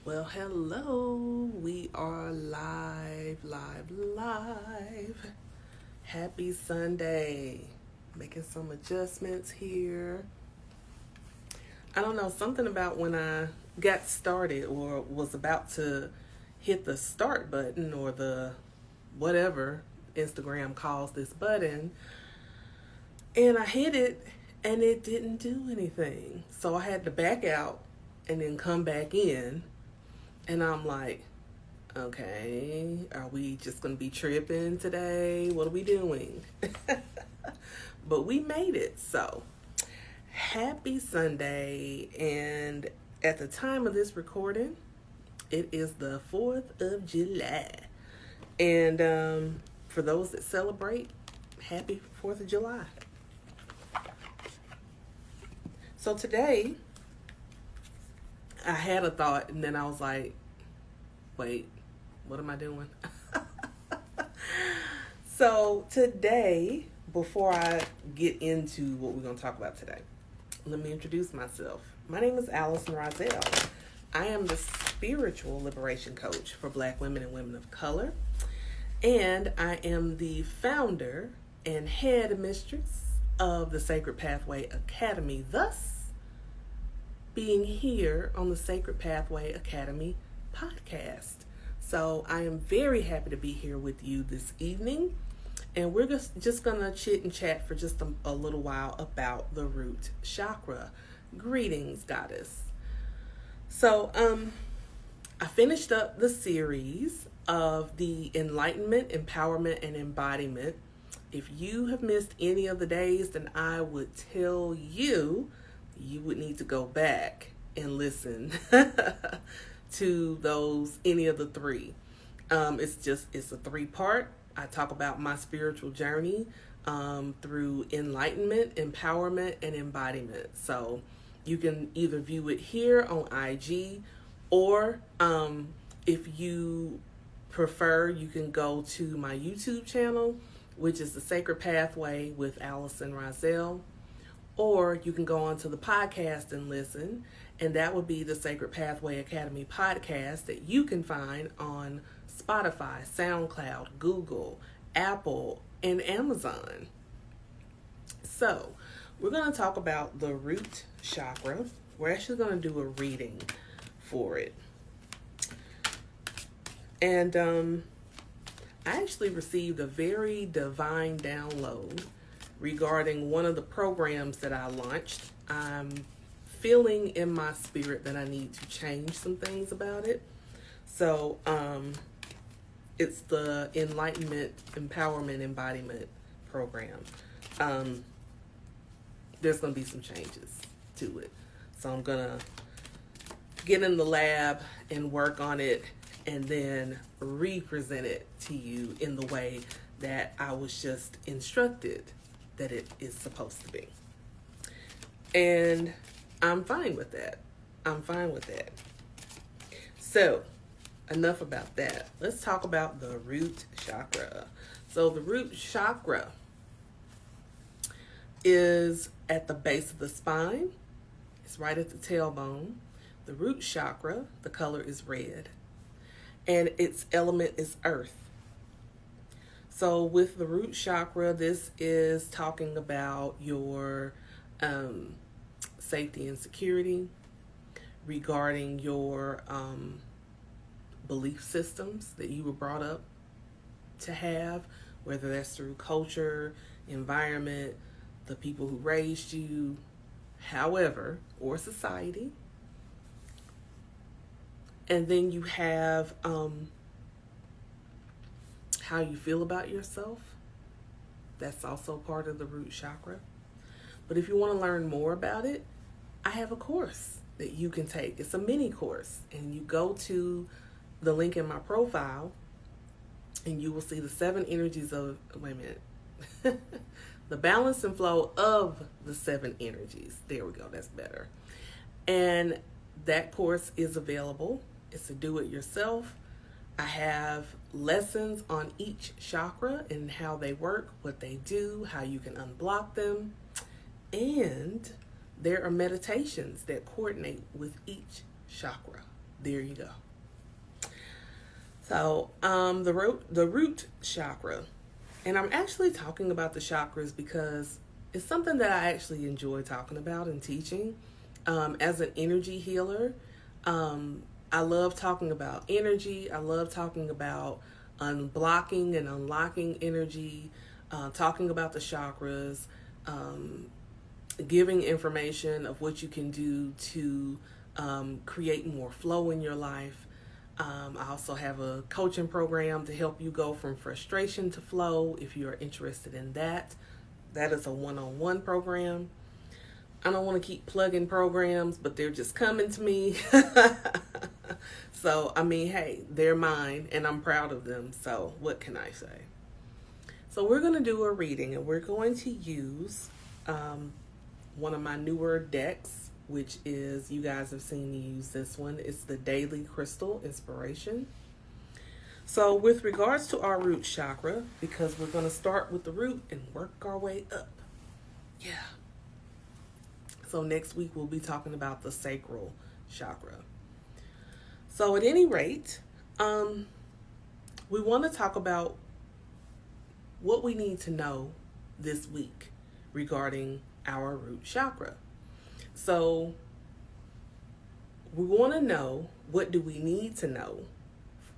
Well, hello. We are live. Happy Sunday. Making some adjustments here. I don't know, something about when I got started or was about to hit the start button or the whatever Instagram calls this button, and I hit it and it didn't do anything. So I had to back out and then come back in. And I'm like, okay, are we just going to be tripping today? What are we doing? But we made it. So happy Sunday. And at the time of this recording, it is the 4th of July. And for those that celebrate, happy 4th of July. So today, I had a thought, and then I was like, wait, what am I doing? So today, before I get into what we're going to talk about today, let me introduce myself. My name is Allison Rozelle. I am the spiritual liberation coach for Black women and women of color, and I am the founder and head mistress of the Sacred Pathway Academy, thus being here on the Sacred Pathway Academy podcast. So I am very happy to be here with you this evening, and we're just gonna chit and chat for just a little while about the root chakra. Greetings, goddess. So I finished up the series of the enlightenment, empowerment, and embodiment. If you have missed any of the days, then I would tell you would need to go back and listen to any of the three. It's a 3-part. I talk about my spiritual journey through enlightenment, empowerment, and embodiment. So you can either view it here on IG, or if you prefer, you can go to my YouTube channel, which is the Sacred Pathway with Allison Rozelle. Or you can go onto the podcast and listen, and that would be the Sacred Pathway Academy podcast that you can find on Spotify, SoundCloud, Google, Apple, and Amazon. So we're going to talk about the root chakra. We're actually going to do a reading for it. And I actually received a very divine download regarding one of the programs that I launched. I'm feeling in my spirit that I need to change some things about it. So it's the Enlightenment, Empowerment, Embodiment program. There's going to be some changes to it. So I'm going to get in the lab and work on it, and then represent it to you in the way that I was just instructed that it is supposed to be. And I'm fine with that. So, enough about that. Let's talk about the root chakra. So the root chakra is at the base of the spine. It's right at the tailbone. The root chakra, the color is red, and its element is earth. So with the root chakra, this is talking about your safety and security, regarding your belief systems that you were brought up to have, whether that's through culture, environment, the people who raised you, however, or society. And then you have how you feel about yourself. That's also part of the root chakra. But if you want to learn more about it, I have a course that you can take. It's a mini course, and you go to the link in my profile and you will see the 7 energies of, the balance and flow of the 7 energies. There we go, that's better. And that course is available. It's a do-it-yourself. I have lessons on each chakra and how they work, what they do, how you can unblock them. And there are meditations that coordinate with each chakra. There you go. So, the root chakra, and I'm actually talking about the chakras because it's something that I actually enjoy talking about and teaching. As an energy healer, I love talking about energy. I love talking about unblocking and unlocking energy, talking about the chakras, giving information of what you can do to create more flow in your life. I also have a coaching program to help you go from frustration to flow if you're interested in that. That is a one-on-one program. I don't want to keep plugging programs, but they're just coming to me. So, I mean, hey, they're mine and I'm proud of them. So what can I say? So we're going to do a reading and we're going to use one of my newer decks, which is, you guys have seen me use this one. It's the Daily Crystal Inspiration. So with regards to our root chakra, because we're going to start with the root and work our way up. Yeah. So next week we'll be talking about the sacral chakra. So at any rate, we want to talk about what we need to know this week regarding our root chakra. So we want to know, what do we need to know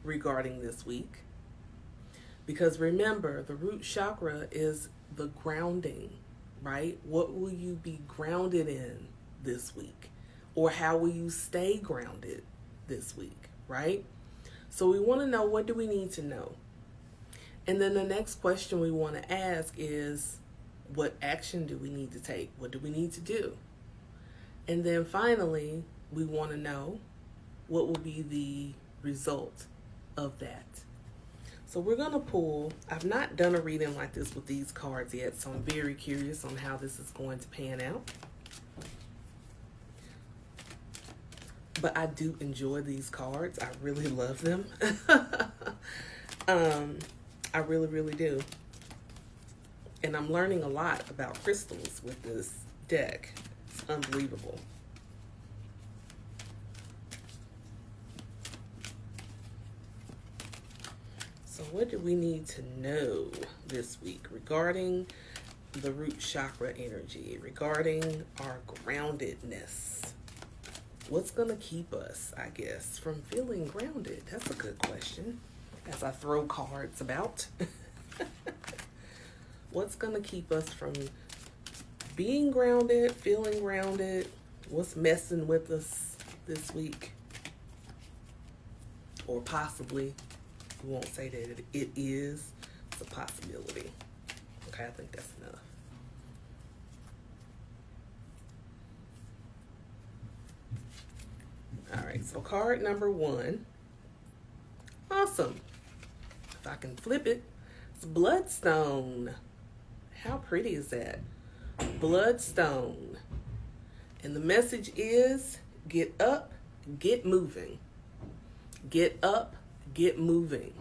regarding this week? Because remember, the root chakra is the grounding, right? What will you be grounded in this week? Or how will you stay grounded this week, right? So we want to know, what do we need to know? And then the next question we want to ask is, what action do we need to take? What do we need to do? And then finally, we want to know, what will be the result of that? So we're going to pull, I've not done a reading like this with these cards yet, so I'm very curious on how this is going to pan out. But I do enjoy these cards. I really love them. I really, really do. And I'm learning a lot about crystals with this deck. It's unbelievable. So what do we need to know this week regarding the root chakra energy, regarding our groundedness? What's going to keep us, I guess, from feeling grounded? That's a good question as I throw cards about. What's going to keep us from being grounded, feeling grounded? What's messing with us this week? Or possibly, we won't say that it is. It's a possibility. Okay, I think that's enough. All right, so card number 1. Awesome. If I can flip it, it's Bloodstone. How pretty is that? Bloodstone. And the message is, get up, get moving. Get up, get moving.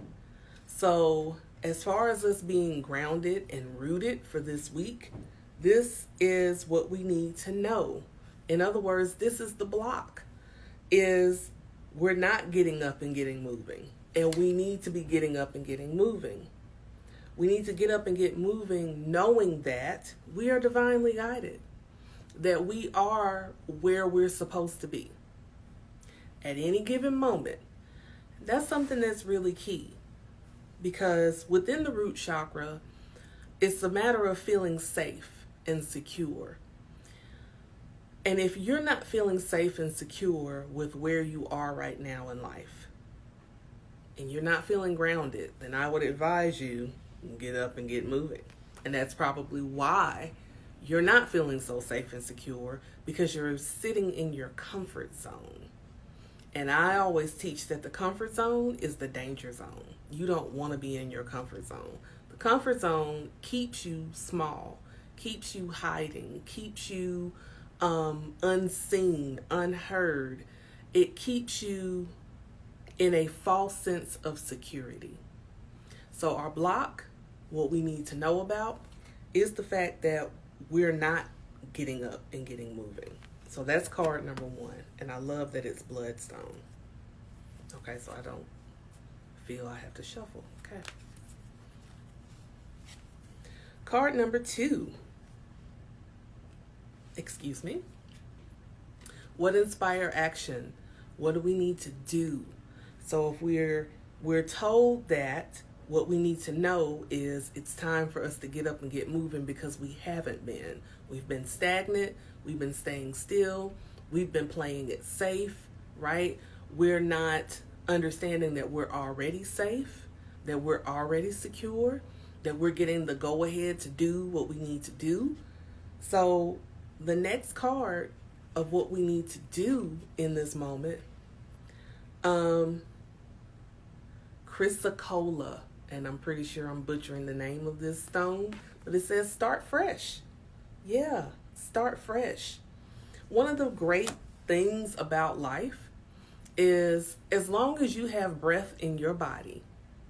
So as far as us being grounded and rooted for this week, this is what we need to know. In other words, this is the block. Is we're not getting up and getting moving. And we need to be getting up and getting moving. We need to get up and get moving knowing that we are divinely guided. That we are where we're supposed to be. At any given moment. That's something that's really key. Because within the root chakra, it's a matter of feeling safe and secure. And if you're not feeling safe and secure with where you are right now in life, and you're not feeling grounded, then I would advise you get up and get moving. And that's probably why you're not feeling so safe and secure, because you're sitting in your comfort zone. And I always teach that the comfort zone is the danger zone. You don't want to be in your comfort zone. The comfort zone keeps you small, keeps you hiding, keeps you unseen, unheard. It keeps you in a false sense of security. So our block, what we need to know about is the fact that we're not getting up and getting moving. So that's card number 1. And I love that it's Bloodstone. Okay, so I don't feel I have to shuffle. Okay. Card number 2. Excuse me. What inspire action? What do we need to do? So if we're told that, what we need to know is it's time for us to get up and get moving, because we haven't been. We've been stagnant. We've been staying still. We've been playing it safe, right? We're not understanding that we're already safe, that we're already secure, that we're getting the go ahead to do what we need to do. So the next card of what we need to do in this moment, Chrysocola, and I'm pretty sure I'm butchering the name of this stone, but it says start fresh. Yeah, start fresh. One of the great things about life is, as long as you have breath in your body,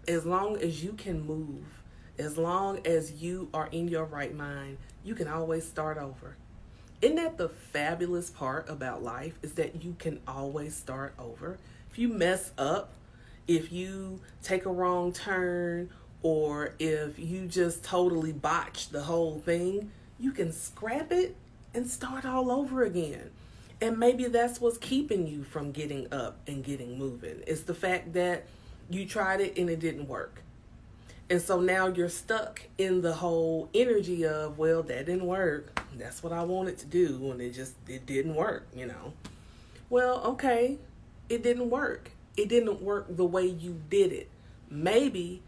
as long as you can move, as long as you are in your right mind, you can always start over. Isn't that the fabulous part about life, is that you can always start over? If you mess up, if you take a wrong turn, or if you just totally botch the whole thing, you can scrap it and start all over again. And maybe that's what's keeping you from getting up and getting moving. It's the fact that you tried it and it didn't work. And so now you're stuck in the whole energy of, well, that didn't work. That's what I wanted to do, and it didn't work, you know. Well, okay, it didn't work. It didn't work the way you did it. Maybe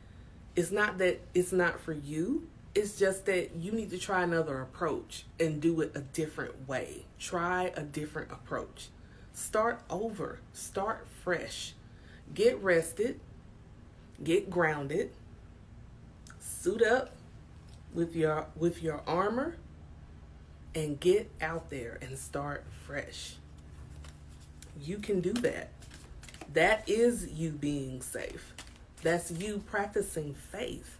it's not that it's not for you. It's just that you need to try another approach and do it a different way. Try a different approach. Start over. Start fresh. Get rested. Get grounded. Suit up with your armor and get out there and start fresh. You can do that. That is you being safe. That's you practicing faith.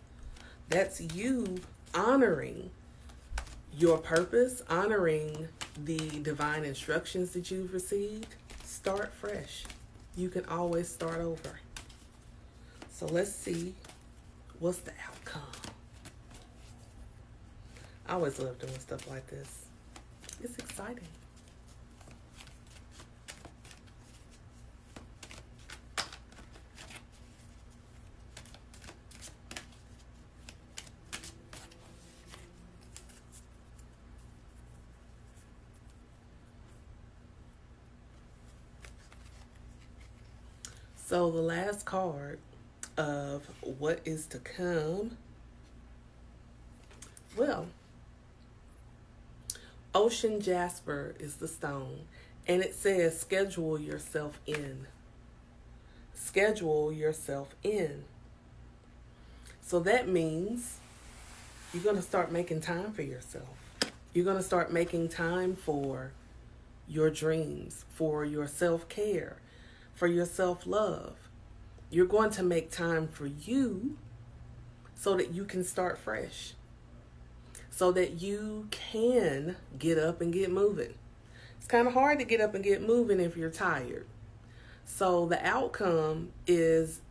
That's you honoring your purpose, honoring the divine instructions that you've received. Start fresh. You can always start over. So let's see, what's the outcome? I always love doing stuff like this. It's exciting. So the last card of what is to come, well, Ocean Jasper is the stone, and it says schedule yourself in. Schedule yourself in. So that means you're going to start making time for yourself. You're going to start making time for your dreams, for your self-care, for your self-love. You're going to make time for you so that you can start fresh, so that you can get up and get moving. It's kind of hard to get up and get moving if you're tired. So the outcome is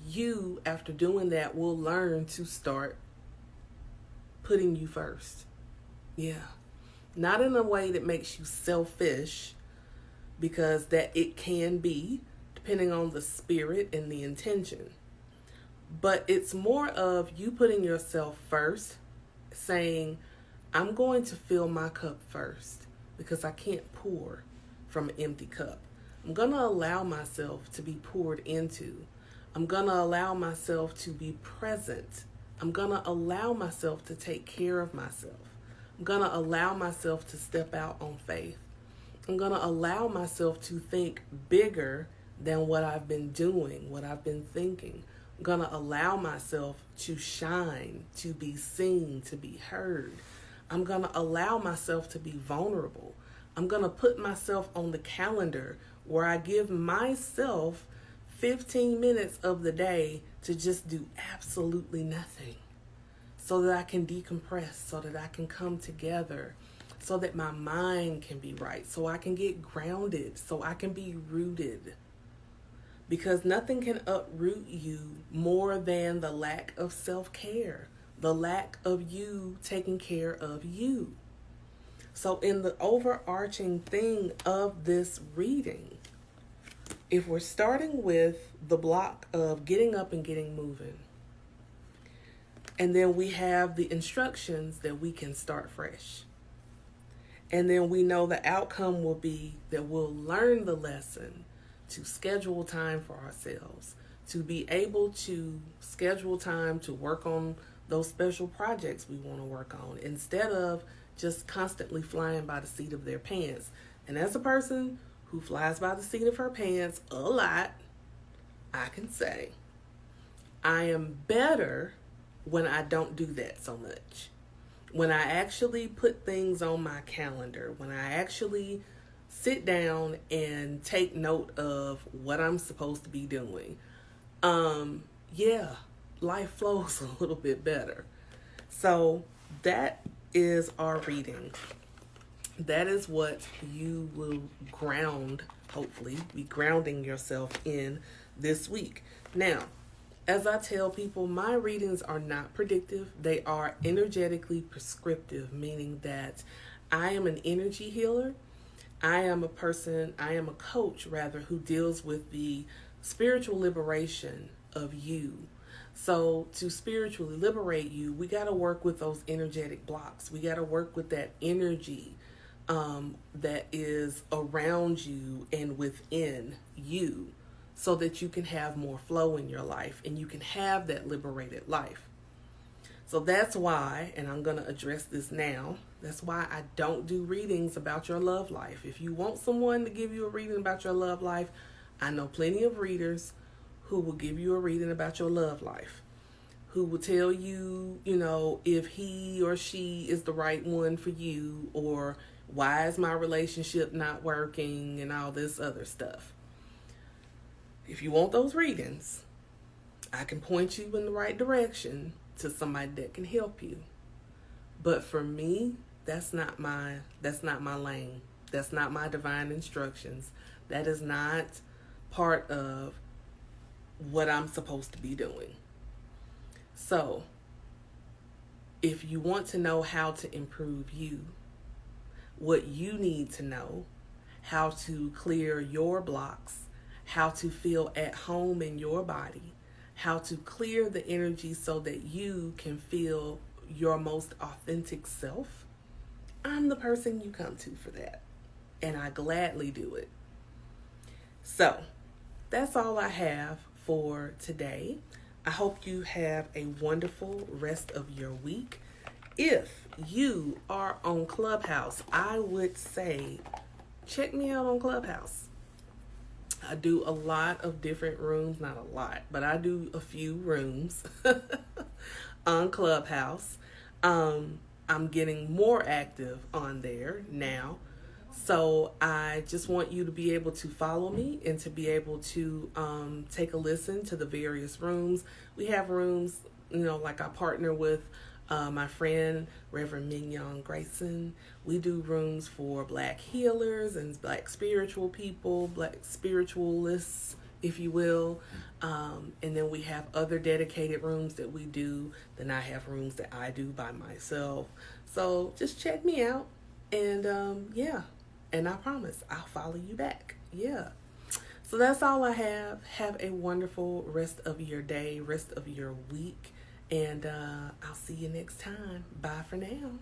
you, after doing that, will learn to start putting you first. Yeah. Not in a way that makes you selfish, because that it can be, depending on the spirit and the intention. But it's more of you putting yourself first, saying, I'm going to fill my cup first, because I can't pour from an empty cup. I'm going to allow myself to be poured into. I'm going to allow myself to be present. I'm going to allow myself to take care of myself. I'm going to allow myself to step out on faith. I'm going to allow myself to think bigger than what I've been doing, what I've been thinking. I'm going to allow myself to shine, to be seen, to be heard. I'm going to allow myself to be vulnerable. I'm going to put myself on the calendar where I give myself 15 minutes of the day to just do absolutely nothing, so that I can decompress, so that I can come together, so that my mind can be right, so I can get grounded, so I can be rooted. because nothing can uproot you more than the lack of self-care, the lack of you taking care of you. So in the overarching thing of this reading, if we're starting with the block of getting up and getting moving, and then we have the instructions that we can start fresh. And then we know the outcome will be that we'll learn the lesson to schedule time for ourselves, to be able to schedule time to work on those special projects we want to work on instead of just constantly flying by the seat of their pants. And as a person who flies by the seat of her pants a lot, I can say I am better when I don't do that so much. When I actually put things on my calendar, when I actually sit down and take note of what I'm supposed to be doing, life flows a little bit better. So that is our reading. That is what you will hopefully be grounding yourself in this week. Now, as I tell people, my readings are not predictive. They are energetically prescriptive, meaning that I am an energy healer. I am a coach rather, who deals with the spiritual liberation of you. So to spiritually liberate you, we got to work with those energetic blocks. We got to work with that energy that is around you and within you, so that you can have more flow in your life and you can have that liberated life. So that's why, and I'm going to address this now, that's why I don't do readings about your love life. If you want someone to give you a reading about your love life, I know plenty of readers who will give you a reading about your love life, who will tell you, if he or she is the right one for you, or why is my relationship not working and all this other stuff. If you want those readings, I can point you in the right direction to somebody that can help you. But for me, that's not my lane. That's not my divine instructions. That is not part of what I'm supposed to be doing. So, if you want to know how to improve you, what you need to know, how to clear your blocks, how to feel at home in your body, how to clear the energy so that you can feel your most authentic self, I'm the person you come to for that. And I gladly do it. So, that's all I have for today. I hope you have a wonderful rest of your week. If you are on Clubhouse, I would say check me out on Clubhouse. I do a lot of different rooms, not a lot, but I do a few rooms on Clubhouse. I'm getting more active on there now. So I just want you to be able to follow me and to be able to take a listen to the various rooms. We have rooms, like I partner with my friend, Reverend Mignon Grayson. We do rooms for Black healers and Black spiritual people, Black spiritualists, if you will. And then we have other dedicated rooms that we do. Then I have rooms that I do by myself. So just check me out. And and I promise I'll follow you back. Yeah. So that's all I have. Have a wonderful rest of your day, rest of your week. And I'll see you next time. Bye for now.